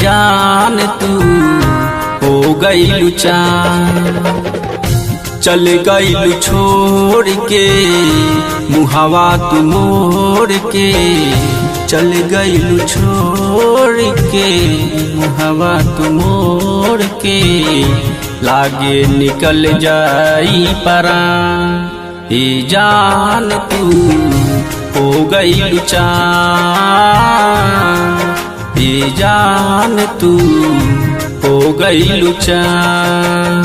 जान तू हो गईलू चान। चल गईलू छोड़ के मुहावा तू मोड़ के, चल गईलू छोड़ के मुहावा तू मोड़ के, लागे निकल जाई परान। जान तू हो गईलू चान, जान तू हो गईलू चान।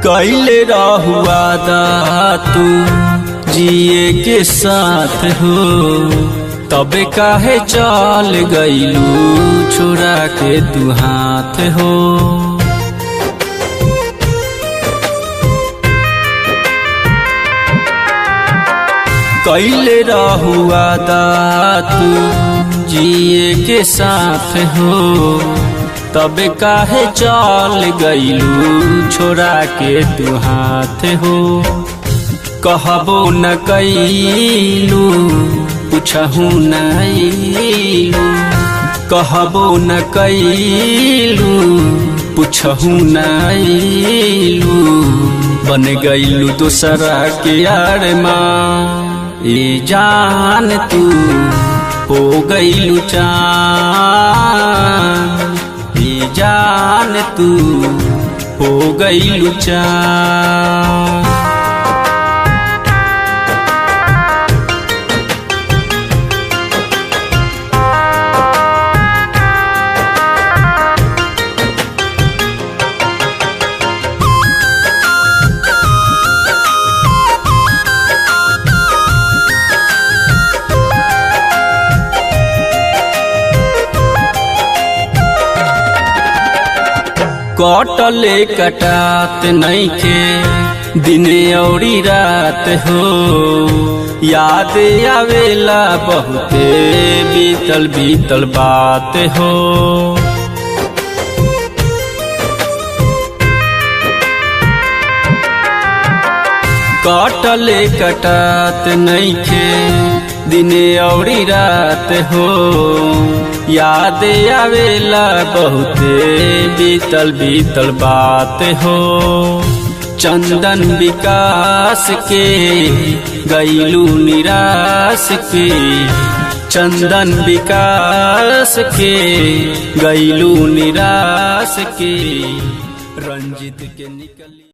कैले रहुआ दा तू जिए के साथ हो, तबे काहे चल गईलू छोड़ा के तू हाथ हो। कैले रहुआ दा तू जिए के साथ हो, तबे काहे चल गईलू छोड़ा के तू हाथ हो। कहबो न कैलू पूछहू न अइलू, कहबो न कैलू पूछहू न अइलू, बन गईलू दूसरा के अरमान। जान तू हो गईलू चान, जान तू हो गईलू चान। कटले कटात नइखे दिन औरी रात हो, याद आवेला बहुते बीतल बीतल बात हो। कटले कटात नइखे दिन औरी रात हो, याद आवेला बहुते बीतल बीतल बात हो। चंदन विकास के गईलू निराश के, चंदन विकास के गईलू निराश के, रंजित के निकली।